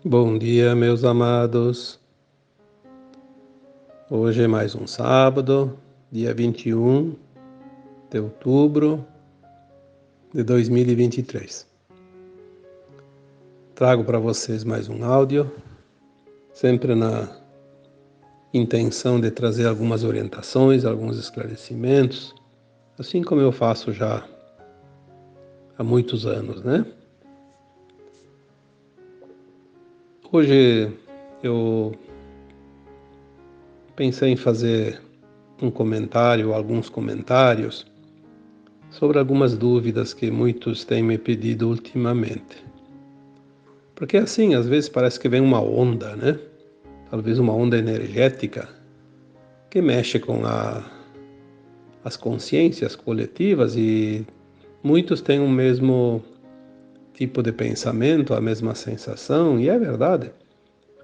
Bom dia, meus amados. Hoje é mais um sábado, dia 21 de outubro de 2023. Trago para vocês mais um áudio, sempre na intenção de trazer algumas orientações, alguns esclarecimentos, assim como eu faço já há muitos anos, né? Hoje eu pensei em fazer um comentário, alguns comentários, sobre algumas dúvidas que muitos têm me pedido ultimamente. Porque assim, às vezes parece que vem uma onda, né? Talvez uma onda energética que mexe com as consciências coletivas e muitos têm o mesmo tipo de pensamento, a mesma sensação, e é verdade,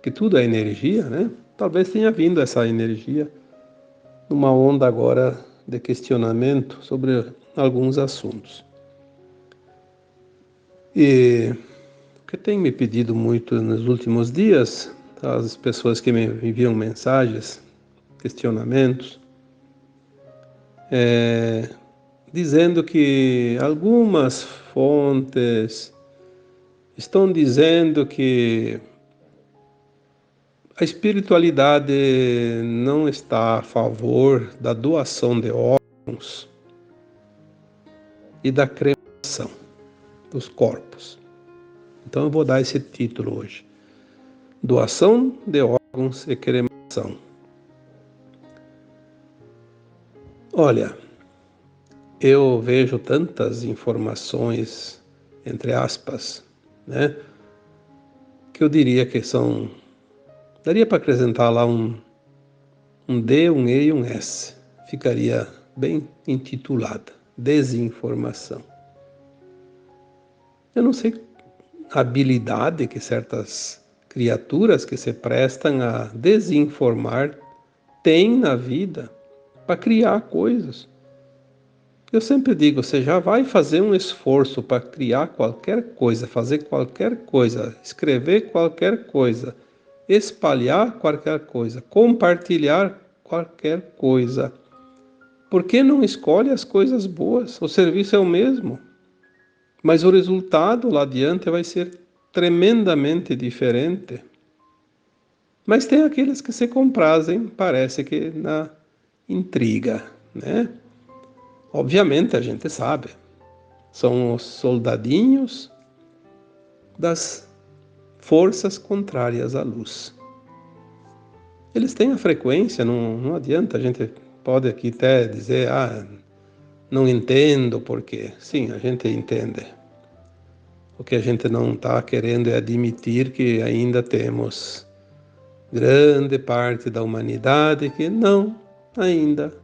que tudo é energia, né? Talvez tenha vindo essa energia numa onda agora de questionamento sobre alguns assuntos. E o que tem me pedido muito nos últimos dias, as pessoas que me enviam mensagens, questionamentos, dizendo que algumas fontes estão dizendo que a espiritualidade não está a favor da doação de órgãos e da cremação dos corpos. Então eu vou dar esse título hoje: doação de órgãos e cremação. Olha, eu vejo tantas informações, entre aspas, né, que eu diria que daria para acrescentar lá um D, um E e um S. Ficaria bem intitulada: desinformação. Eu não sei a habilidade que certas criaturas que se prestam a desinformar têm na vida para criar coisas. Eu sempre digo, você já vai fazer um esforço para criar qualquer coisa, fazer qualquer coisa, escrever qualquer coisa, espalhar qualquer coisa, compartilhar qualquer coisa. Por que não escolhe as coisas boas? O serviço é o mesmo, mas o resultado lá adiante vai ser tremendamente diferente. Mas tem aqueles que se comprazem, parece que na intriga, né? Obviamente a gente sabe, são os soldadinhos das forças contrárias à luz. Eles têm a frequência, não adianta, a gente pode aqui até dizer, não entendo por quê. Sim, a gente entende. O que a gente não está querendo é admitir que ainda temos grande parte da humanidade que não ainda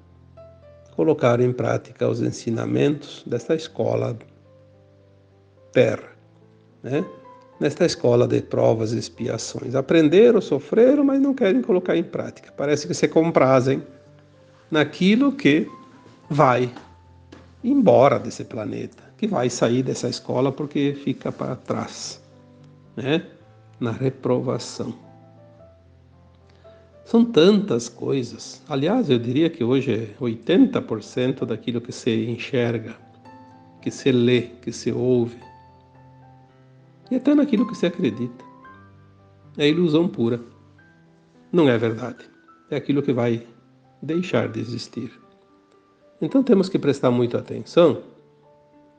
colocaram em prática os ensinamentos desta escola Terra, né? Nesta escola de provas e expiações. Aprenderam, sofreram, mas não querem colocar em prática. Parece que se comprazem naquilo que vai embora desse planeta, que vai sair dessa escola porque fica para trás, né? Na reprovação. São tantas coisas. Aliás, eu diria que hoje 80% daquilo que se enxerga, que se lê, que se ouve, e até naquilo que se acredita, é ilusão pura. Não é verdade. É aquilo que vai deixar de existir. Então temos que prestar muita atenção,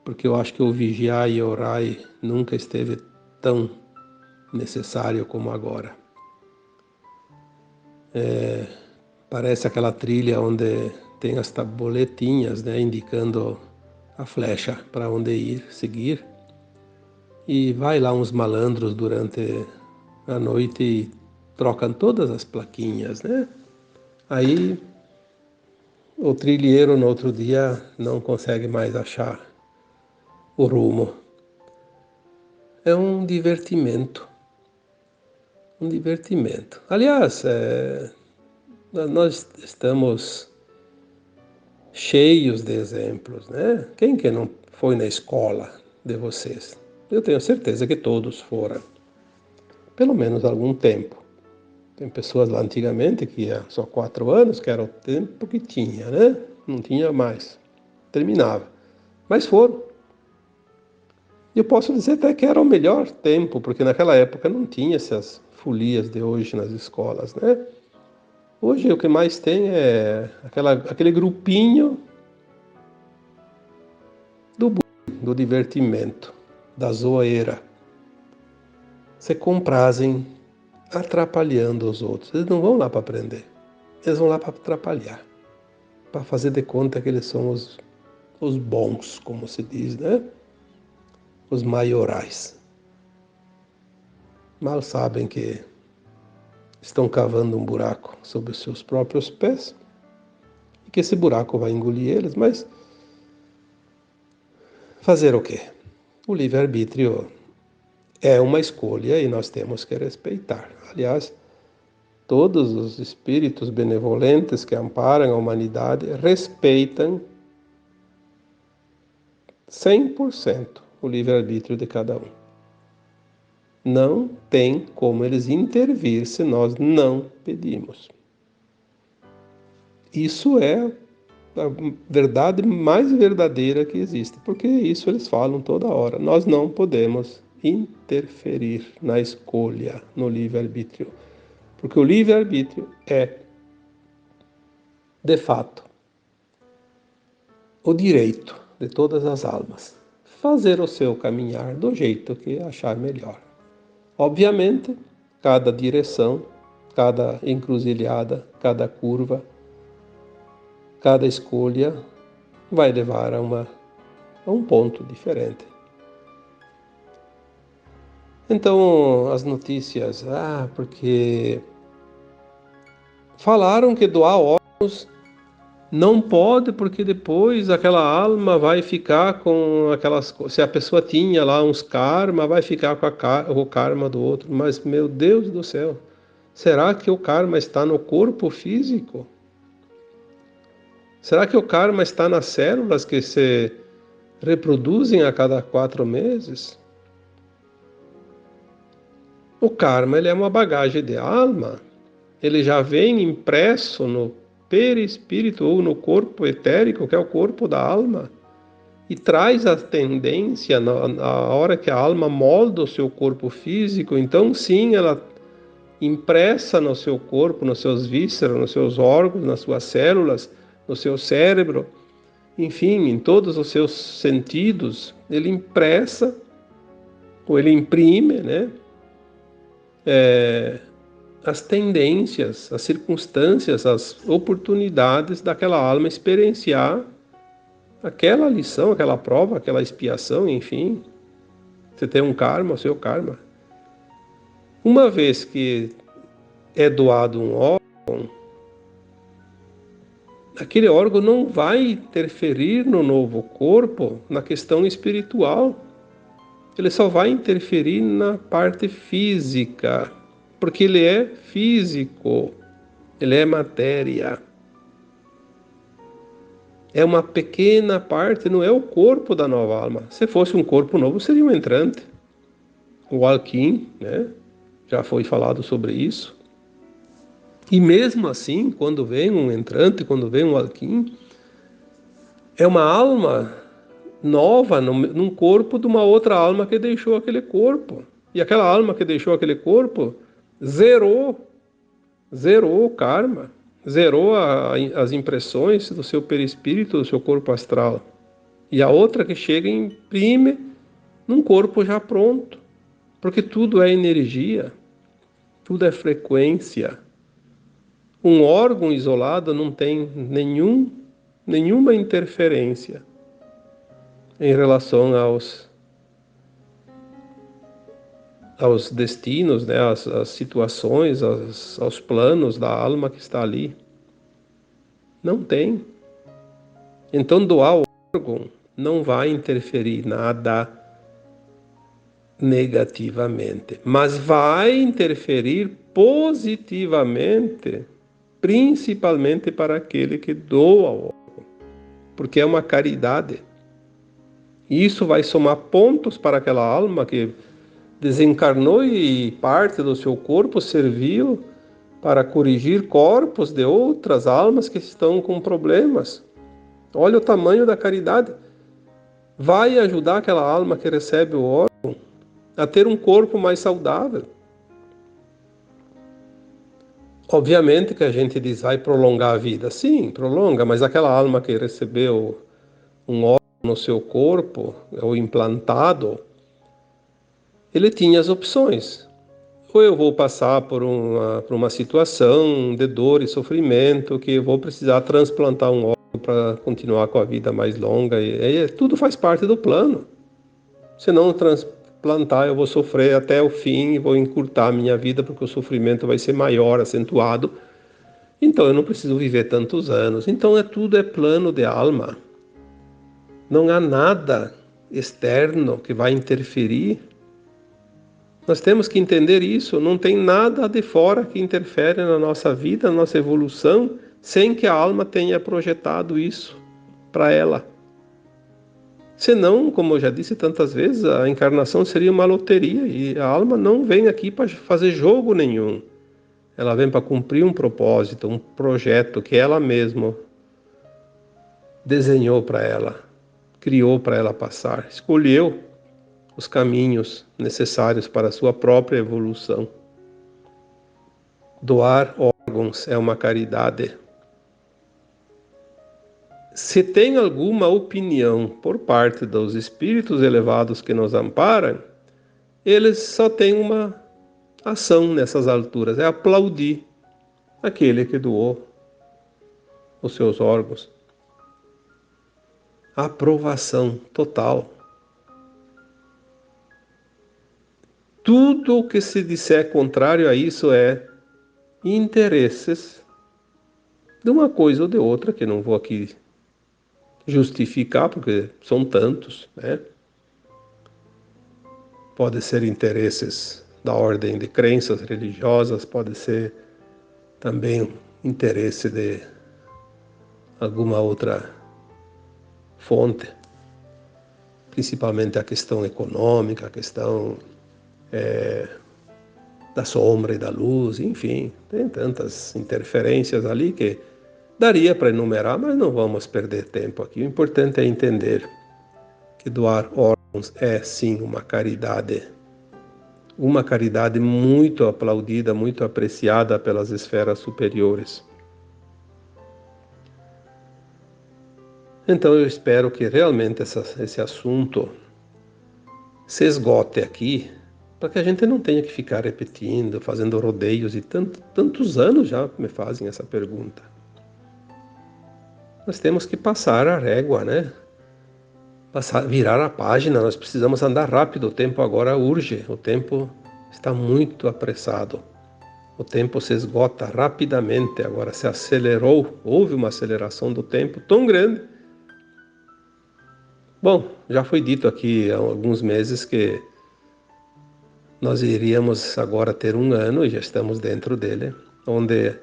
porque eu acho que o vigiar e orar nunca esteve tão necessário como agora. Parece aquela trilha onde tem as tabuletinhas, né, indicando a flecha para onde ir, seguir. E vai lá uns malandros durante a noite e trocam todas as plaquinhas, né? Aí o trilheiro no outro dia não consegue mais achar o rumo. É um divertimento. Um divertimento. Aliás, nós estamos cheios de exemplos, né? Quem que não foi na escola de vocês? Eu tenho certeza que todos foram. pelo menos algum tempo. Tem pessoas lá antigamente que ia só 4 anos, que era o tempo que tinha, né? Não tinha mais. Terminava. Mas foram. E eu posso dizer até que era o melhor tempo, porque naquela época não tinha essas folias de hoje nas escolas, né? Hoje o que mais tem é aquele grupinho do divertimento, da zoeira. Se comprazem atrapalhando os outros. Eles não vão lá para aprender. Eles vão lá para atrapalhar. Para fazer de conta que eles são os bons, como se diz, né? Os maiorais. Mal sabem que estão cavando um buraco sob os seus próprios pés e que esse buraco vai engolir eles, mas fazer o quê? O livre-arbítrio é uma escolha e nós temos que respeitar. Aliás, todos os espíritos benevolentes que amparam a humanidade respeitam 100% o livre-arbítrio de cada um. Não tem como eles intervir se nós não pedimos. Isso é a verdade mais verdadeira que existe, porque isso eles falam toda hora. Nós não podemos interferir na escolha, no livre-arbítrio, porque o livre-arbítrio é, de fato, o direito de todas as almas fazer o seu caminhar do jeito que achar melhor. Obviamente, cada direção, cada encruzilhada, cada curva, cada escolha vai levar a um ponto diferente. Então, as notícias, porque falaram que doar órgãos não pode, porque depois aquela alma vai ficar com aquelas coisas. Se a pessoa tinha lá uns karma, vai ficar com o karma do outro. Mas, meu Deus do céu, será que o karma está no corpo físico? Será que o karma está nas células que se reproduzem a cada 4 meses? O karma ele é uma bagagem de alma. Ele já vem impresso no perispírito ou no corpo etérico, que é o corpo da alma, e traz a tendência na hora que a alma molda o seu corpo físico. Então, sim, ela impressa no seu corpo, nos seus vísceras, nos seus órgãos, nas suas células, no seu cérebro, enfim, em todos os seus sentidos, ele impressa, ou ele imprime, né? As tendências, as circunstâncias, as oportunidades daquela alma experienciar aquela lição, aquela prova, aquela expiação, enfim. Você tem um karma, o seu karma. Uma vez que é doado um órgão, aquele órgão não vai interferir no novo corpo na questão espiritual. Ele só vai interferir na parte física, porque ele é físico, ele é matéria. É uma pequena parte, não é o corpo da nova alma. Se fosse um corpo novo, seria um entrante. O Alquim, né? Já foi falado sobre isso. E mesmo assim, quando vem um entrante, quando vem um Alquim, é uma alma nova num corpo de uma outra alma que deixou aquele corpo. E aquela alma que deixou aquele corpo zerou o karma, zerou as impressões do seu perispírito, do seu corpo astral. E a outra que chega e imprime num corpo já pronto. Porque tudo é energia, tudo é frequência. Um órgão isolado não tem nenhuma interferência em relação aos destinos, né, às situações, aos planos da alma que está ali. Não tem. Então, doar o órgão não vai interferir nada negativamente, mas vai interferir positivamente, principalmente para aquele que doa o órgão, porque é uma caridade. E isso vai somar pontos para aquela alma que desencarnou e parte do seu corpo serviu para corrigir corpos de outras almas que estão com problemas. Olha o tamanho da caridade. Vai ajudar aquela alma que recebe o órgão a ter um corpo mais saudável. Obviamente que a gente diz, vai prolongar a vida. Sim, prolonga, mas aquela alma que recebeu um órgão no seu corpo, ou implantado, ele tinha as opções. Ou eu vou passar por uma situação de dor e sofrimento que eu vou precisar transplantar um órgão para continuar com a vida mais longa. E tudo faz parte do plano. Se não transplantar, eu vou sofrer até o fim e vou encurtar a minha vida porque o sofrimento vai ser maior, acentuado. Então eu não preciso viver tantos anos. Então tudo é plano de alma. Não há nada externo que vai interferir. Nós temos que entender isso. Não tem nada de fora que interfere na nossa vida, na nossa evolução, sem que a alma tenha projetado isso para ela. Senão, como eu já disse tantas vezes, a encarnação seria uma loteria e a alma não vem aqui para fazer jogo nenhum. Ela vem para cumprir um propósito, um projeto que ela mesma desenhou para ela, criou para ela passar, escolheu os caminhos necessários para a sua própria evolução. Doar órgãos é uma caridade. Se tem alguma opinião por parte dos espíritos elevados que nos amparam, eles só têm uma ação nessas alturas, é aplaudir aquele que doou os seus órgãos. Aprovação total. Tudo o que se disser contrário a isso é interesses de uma coisa ou de outra, que não vou aqui justificar, porque são tantos, né? Pode ser interesses da ordem de crenças religiosas, pode ser também interesse de alguma outra fonte, principalmente a questão econômica, a questão da sombra e da luz, enfim, tem tantas interferências ali que daria para enumerar, mas não vamos perder tempo aqui. O importante é entender que doar órgãos é sim uma caridade muito aplaudida, muito apreciada pelas esferas superiores. Então eu espero que realmente esse assunto se esgote aqui, para que a gente não tenha que ficar repetindo, fazendo rodeios, e tantos anos já me fazem essa pergunta. Nós temos que passar a régua, né? Virar a página, nós precisamos andar rápido, o tempo agora urge, o tempo está muito apressado. O tempo se esgota rapidamente, agora se acelerou, houve uma aceleração do tempo tão grande. Bom, já foi dito aqui há alguns meses que nós iríamos agora ter um ano, e já estamos dentro dele, onde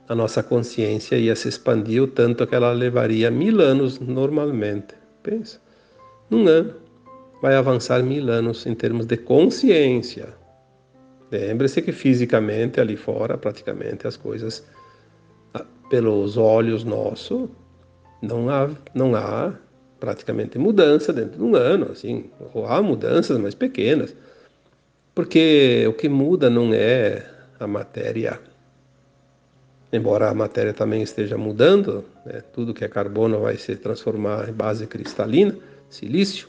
a nossa consciência ia se expandir o tanto que ela levaria 1000 anos normalmente. Pensa, num ano vai avançar 1000 anos em termos de consciência. Lembre-se que fisicamente ali fora, praticamente as coisas pelos olhos nossos, não há praticamente mudança dentro de um ano, assim, ou há mudanças mais pequenas, porque o que muda não é a matéria, embora a matéria também esteja mudando, né? Tudo que é carbono vai se transformar em base cristalina, silício,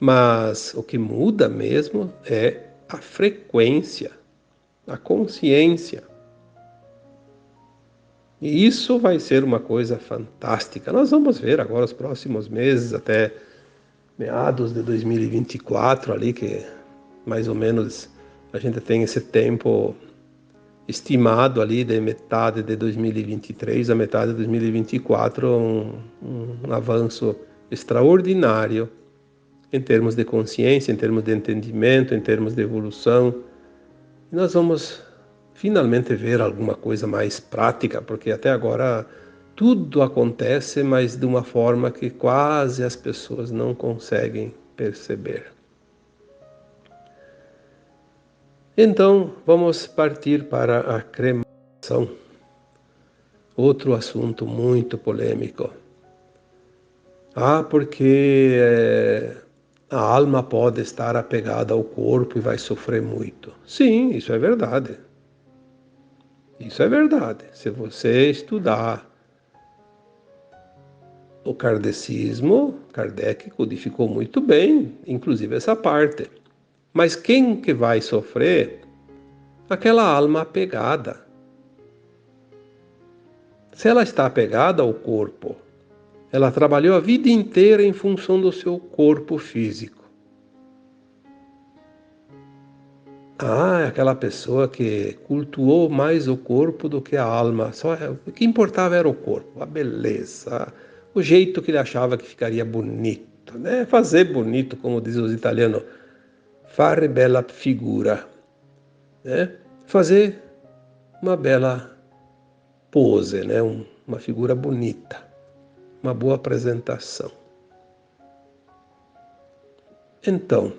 mas o que muda mesmo é a frequência, a consciência. E isso vai ser uma coisa fantástica. Nós vamos ver agora os próximos meses, até meados de 2024 ali, que mais ou menos a gente tem esse tempo estimado ali de metade de 2023 a metade de 2024, um avanço extraordinário em termos de consciência, em termos de entendimento, em termos de evolução. E nós vamos finalmente ver alguma coisa mais prática, porque até agora tudo acontece, mas de uma forma que quase as pessoas não conseguem perceber. Então, vamos partir para a cremação. Outro assunto muito polêmico. Porque a alma pode estar apegada ao corpo e vai sofrer muito. Sim, isso é verdade. Isso é verdade. Se você estudar o kardecismo, Kardec codificou muito bem, inclusive essa parte. Mas quem que vai sofrer? Aquela alma apegada. Se ela está apegada ao corpo, ela trabalhou a vida inteira em função do seu corpo físico. É aquela pessoa que cultuou mais o corpo do que a alma. O que importava era o corpo, a beleza, o jeito que ele achava que ficaria bonito, né? Fazer bonito, como dizem os italianos, fare bella figura, né? Fazer uma bela pose, né? Uma figura bonita, uma boa apresentação. Então,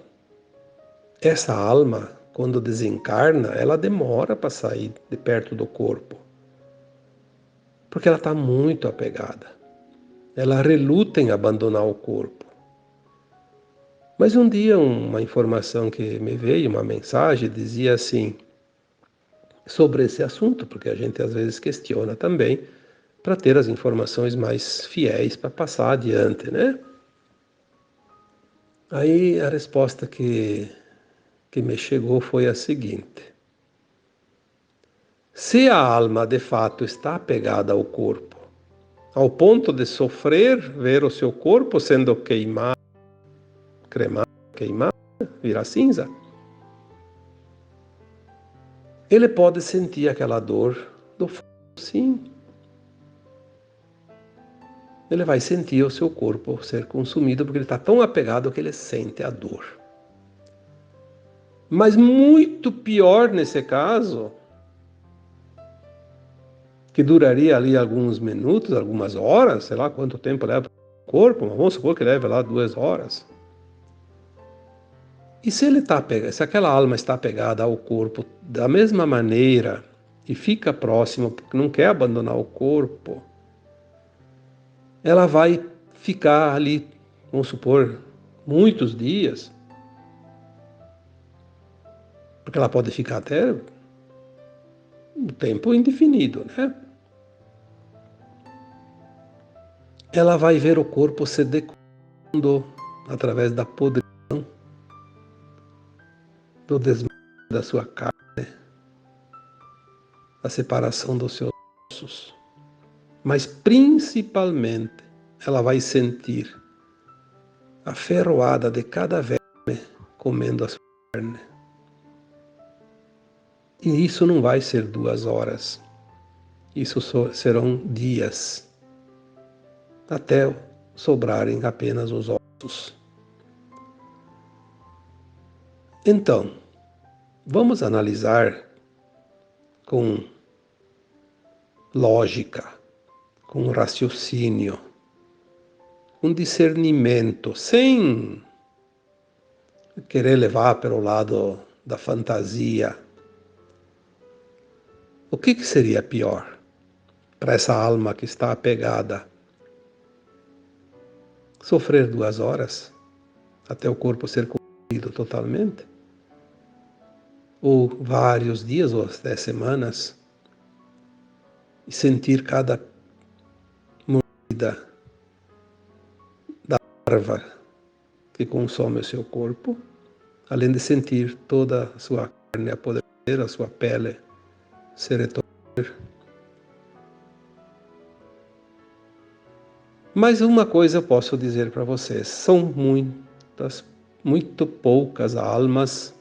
essa alma, quando desencarna, ela demora para sair de perto do corpo, porque ela está muito apegada. Ela reluta em abandonar o corpo. Mas um dia uma informação que me veio, uma mensagem, dizia assim, sobre esse assunto, porque a gente às vezes questiona também, para ter as informações mais fiéis para passar adiante, né? Aí a resposta que me chegou foi a seguinte: se a alma de fato está apegada ao corpo, ao ponto de sofrer ver o seu corpo sendo queimado, cremado, queimado, virar cinza, ele pode sentir aquela dor do fogo, sim. Ele vai sentir o seu corpo ser consumido porque ele está tão apegado que ele sente a dor. Mas muito pior nesse caso, que duraria ali alguns minutos, algumas horas, sei lá quanto tempo leva o corpo, mas vamos supor que leve lá 2 horas. E se ele está se aquela alma está apegada ao corpo da mesma maneira e fica próximo porque não quer abandonar o corpo, ela vai ficar ali, vamos supor, muitos dias, porque ela pode ficar até um tempo indefinido, né? Ela vai ver o corpo se decompondo através da podridão, do desmanche da sua carne, a separação dos seus ossos. Mas principalmente ela vai sentir a ferroada de cada verme comendo a sua carne. E isso não vai ser 2 horas, isso serão dias, até sobrarem apenas os ossos. Então, vamos analisar com lógica, com raciocínio, com discernimento, sem querer levar para o lado da fantasia. O que seria pior para essa alma que está apegada? Sofrer 2 horas até o corpo ser consumido totalmente? Ou vários dias ou até semanas e sentir cada mordida da larva que consome o seu corpo, além de sentir toda a sua carne apodrecer, a sua pele se retorcer. Mas uma coisa eu posso dizer para vocês, são muito poucas almas,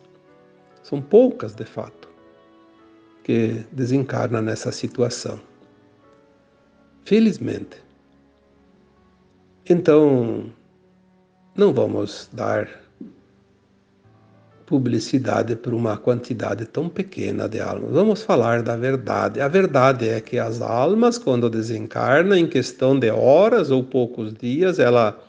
são poucas de fato, que desencarnam nessa situação. Felizmente. Então, não vamos dar publicidade por uma quantidade tão pequena de almas. Vamos falar da verdade. A verdade é que as almas, quando desencarnam, em questão de horas ou poucos dias, ela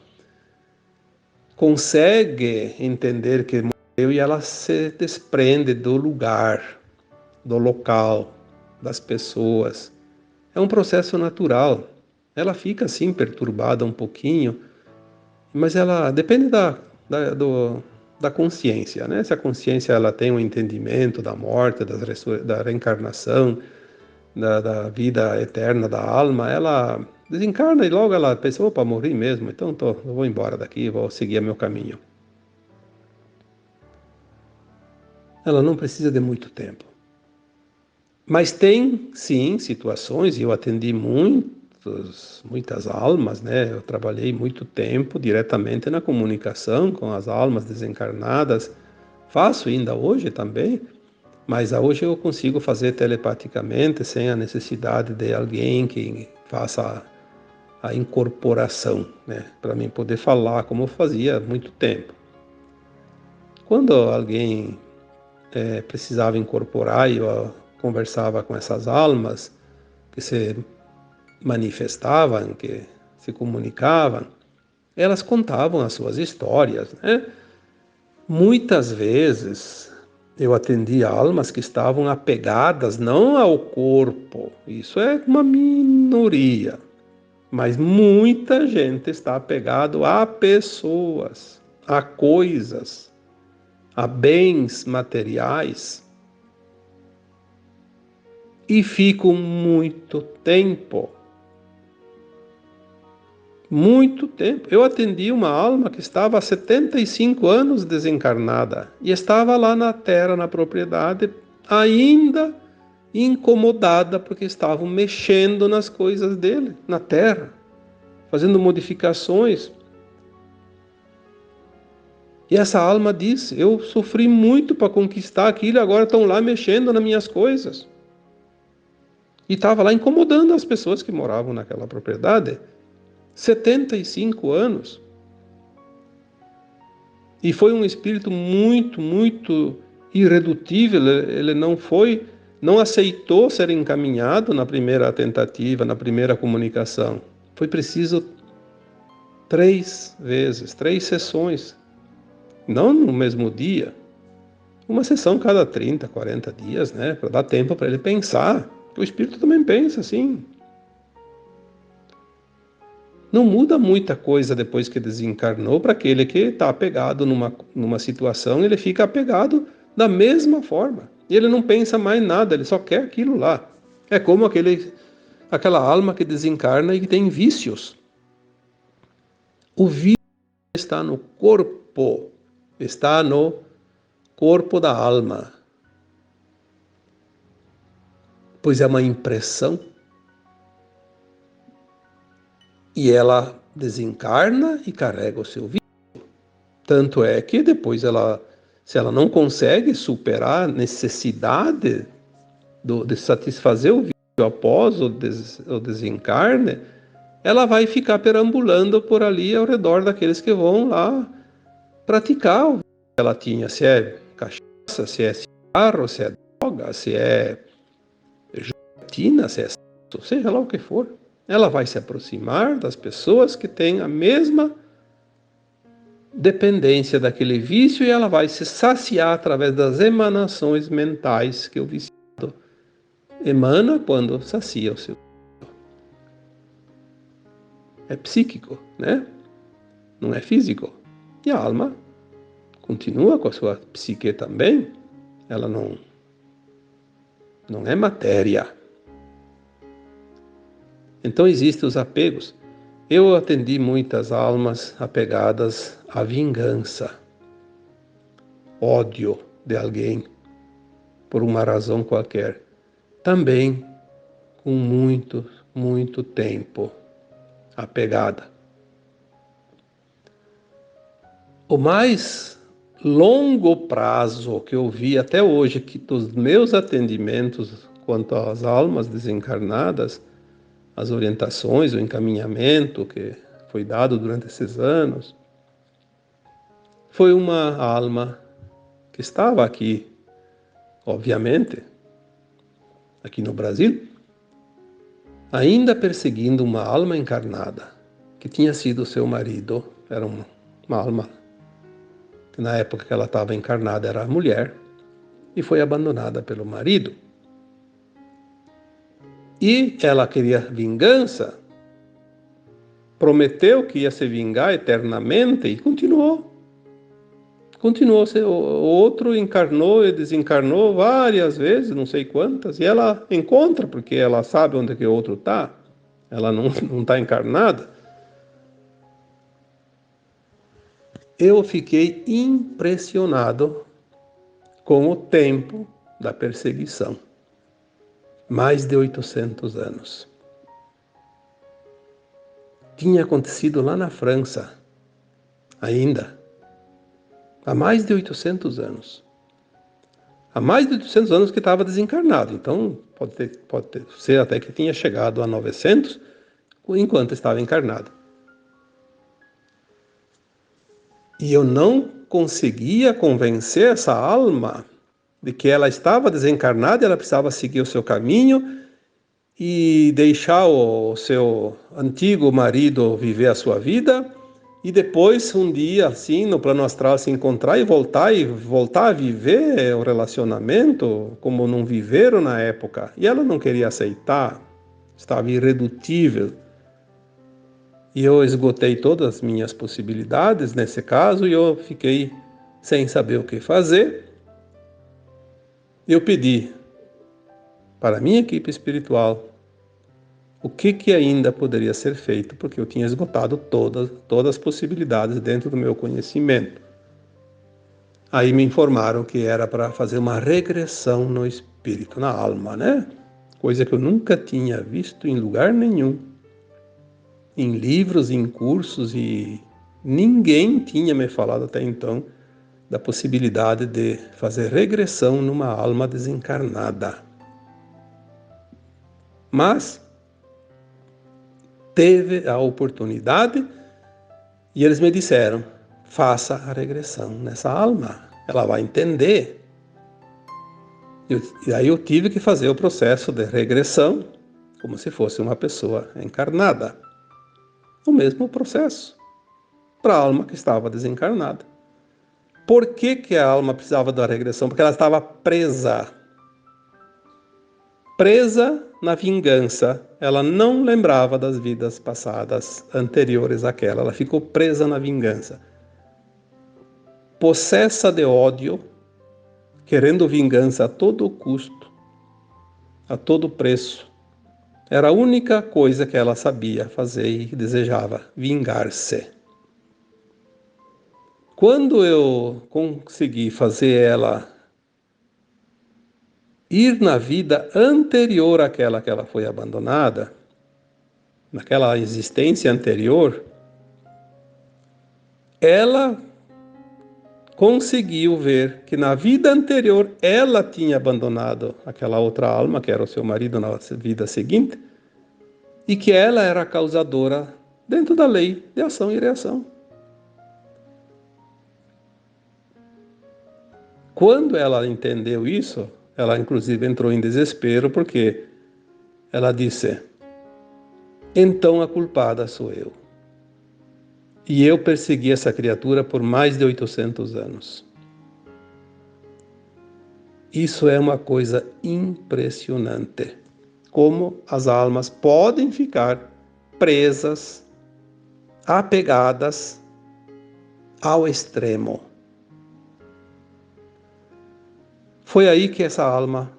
consegue entender que morreu e ela se desprende do lugar, do local, das pessoas. É um processo natural. Ela fica assim perturbada um pouquinho, mas ela depende da consciência, né? Se a consciência ela tem um entendimento da morte, da reencarnação, da vida eterna da alma, ela desencarna e logo ela pensa, opa, morri mesmo, então eu vou embora daqui, vou seguir meu caminho. Ela não precisa de muito tempo. Mas tem, sim, situações, e eu atendi muitas almas, né? Eu trabalhei muito tempo diretamente na comunicação com as almas desencarnadas. Faço ainda hoje também, mas hoje eu consigo fazer telepaticamente, sem a necessidade de alguém que faça a incorporação, né? Para mim poder falar como eu fazia há muito tempo. Quando alguém precisava incorporar e eu conversava com essas almas que se manifestavam, que se comunicavam, elas contavam as suas histórias, né? Muitas vezes eu atendi almas que estavam apegadas não ao corpo, isso é uma minoria, mas muita gente está apegado a pessoas, a coisas, a bens materiais e ficam muito tempo. Muito tempo. Eu atendi uma alma que estava há 75 anos desencarnada e estava lá na terra, na propriedade, ainda incomodada porque estavam mexendo nas coisas dele, na terra, fazendo modificações. E essa alma disse: eu sofri muito para conquistar aquilo, agora estão lá mexendo nas minhas coisas. E estava lá incomodando as pessoas que moravam naquela propriedade. 75 anos. E foi um espírito muito, muito irredutível. Ele não aceitou ser encaminhado na primeira tentativa, na primeira comunicação. Foi preciso 3 vezes, 3 sessões, não no mesmo dia. Uma sessão cada 30, 40 dias, né? Para dar tempo para ele pensar. O espírito também pensa assim. Não muda muita coisa depois que desencarnou para aquele que está apegado numa situação, ele fica apegado da mesma forma. E ele não pensa mais nada, ele só quer aquilo lá. É como aquela alma que desencarna e que tem vícios. O vício está no corpo, está no corpo da alma, pois é uma impressão. E ela desencarna e carrega o seu vício. Tanto é que depois se ela não consegue superar a necessidade de satisfazer o vício após o desencarne, ela vai ficar perambulando por ali ao redor daqueles que vão lá praticar o vício que ela tinha, se é cachaça, se é cigarro, se é droga, se é jogatina, se é sexo, seja lá o que for. Ela vai se aproximar das pessoas que têm a mesma dependência daquele vício e ela vai se saciar através das emanações mentais que o viciado emana quando sacia o seu. É psíquico, né? Não é físico. E a alma continua com a sua psique também. Ela não é matéria. Então existem os apegos. Eu atendi muitas almas apegadas à vingança, ódio de alguém por uma razão qualquer. Também com muito, muito tempo apegada. O mais longo prazo que eu vi até hoje que dos meus atendimentos quanto às almas desencarnadas, as orientações, o encaminhamento que foi dado durante esses anos, foi uma alma que estava aqui, obviamente, aqui no Brasil, ainda perseguindo uma alma encarnada, que tinha sido seu marido, era uma alma que na época que ela estava encarnada era mulher, e foi abandonada pelo marido. E ela queria vingança, prometeu que ia se vingar eternamente e continuou. Continuou, o outro encarnou e desencarnou várias vezes, não sei quantas, e ela encontra, porque ela sabe onde que o outro está, ela não está encarnada. Eu fiquei impressionado com o tempo da perseguição. Mais de 800 anos. Tinha acontecido lá na França, ainda, há mais de 800 anos. Há mais de 800 anos que estava desencarnado, então pode ser até que tinha chegado a 900 enquanto estava encarnado. E eu não conseguia convencer essa alma de que ela estava desencarnada, ela precisava seguir o seu caminho e deixar o seu antigo marido viver a sua vida e depois um dia assim no plano astral se encontrar e voltar a viver o relacionamento como não viveram na época. E ela não queria aceitar, estava irredutível. E eu esgotei todas as minhas possibilidades nesse caso e eu fiquei sem saber o que fazer. Eu pedi para a minha equipe espiritual o que ainda poderia ser feito, porque eu tinha esgotado todas as possibilidades dentro do meu conhecimento. Aí me informaram que era para fazer uma regressão no espírito, na alma, né? Coisa que eu nunca tinha visto em lugar nenhum. Em livros, em cursos, e ninguém tinha me falado até então da possibilidade de fazer regressão numa alma desencarnada. Mas teve a oportunidade e eles me disseram: faça a regressão nessa alma, ela vai entender. E aí eu tive que fazer o processo de regressão como se fosse uma pessoa encarnada. O mesmo processo para a alma que estava desencarnada. Por que a alma precisava da regressão? Porque ela estava presa na vingança. Ela não lembrava das vidas passadas anteriores àquela. Ela ficou presa na vingança. Possessa de ódio, querendo vingança a todo custo, a todo preço. Era a única coisa que ela sabia fazer e desejava, vingar-se. Quando eu consegui fazer ela ir na vida anterior àquela que ela foi abandonada, naquela existência anterior, ela conseguiu ver que na vida anterior ela tinha abandonado aquela outra alma, que era o seu marido na vida seguinte, e que ela era a causadora dentro da lei de ação e reação. Quando ela entendeu isso, ela inclusive entrou em desespero, porque ela disse: então a culpada sou eu. E eu persegui essa criatura por mais de 800 anos. Isso é uma coisa impressionante. Como as almas podem ficar presas, apegadas ao extremo. Foi aí que essa alma,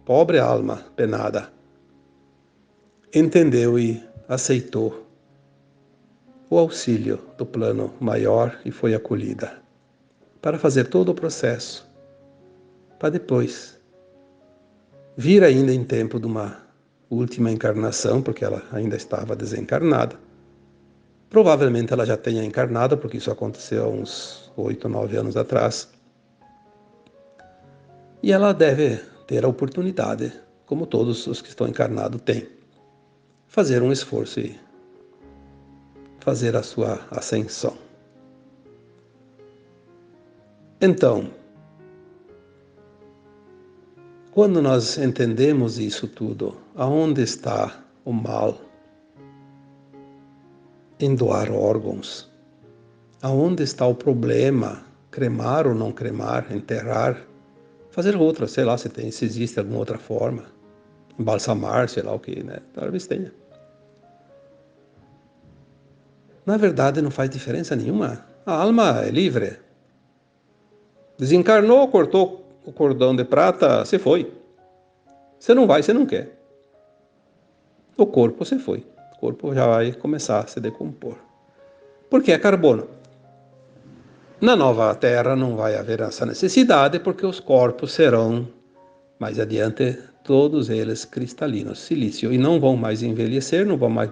pobre alma penada, entendeu e aceitou o auxílio do plano maior e foi acolhida para fazer todo o processo, para depois vir ainda em tempo de uma última encarnação, porque ela ainda estava desencarnada. Provavelmente ela já tenha encarnado, porque isso aconteceu há uns 8, 9 anos atrás. E ela deve ter a oportunidade, como todos os que estão encarnados têm, fazer um esforço e fazer a sua ascensão. Então, quando nós entendemos isso tudo, aonde está o mal em doar órgãos? Aonde está o problema cremar ou não cremar, enterrar, fazer outra, sei lá se existe alguma outra forma, embalsamar, sei lá o que, né? Talvez tenha. Na verdade, não faz diferença nenhuma. A alma é livre. Desencarnou, cortou o cordão de prata, você foi. Você não vai, você não quer. O corpo você foi. O corpo já vai começar a se decompor. Porque é carbono. Na nova Terra não vai haver essa necessidade, porque os corpos serão, mais adiante, todos eles cristalinos, silício, e não vão mais envelhecer, não vão mais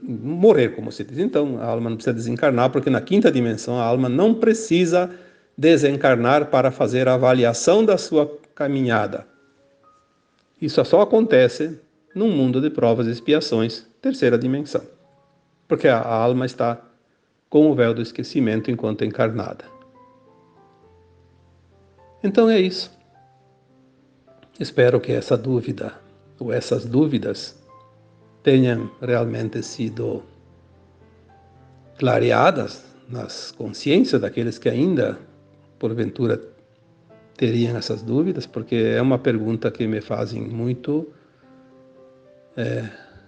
morrer, como se diz. Então, a alma não precisa desencarnar, porque na quinta dimensão a alma não precisa desencarnar para fazer a avaliação da sua caminhada. Isso só acontece num mundo de provas e expiações, terceira dimensão, porque a alma está com o véu do esquecimento enquanto encarnada. Então é isso. Espero que essa dúvida, ou essas dúvidas, tenham realmente sido clareadas nas consciências daqueles que ainda, porventura, teriam essas dúvidas, porque é uma pergunta que me fazem muito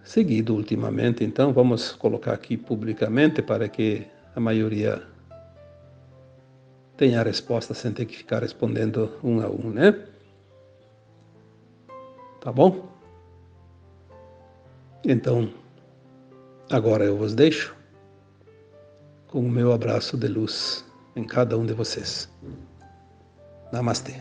seguido ultimamente. Então, vamos colocar aqui publicamente para que a maioria tenha a resposta sem ter que ficar respondendo um a um, né? Tá bom? Então, agora eu vos deixo com o meu abraço de luz em cada um de vocês. Namastê.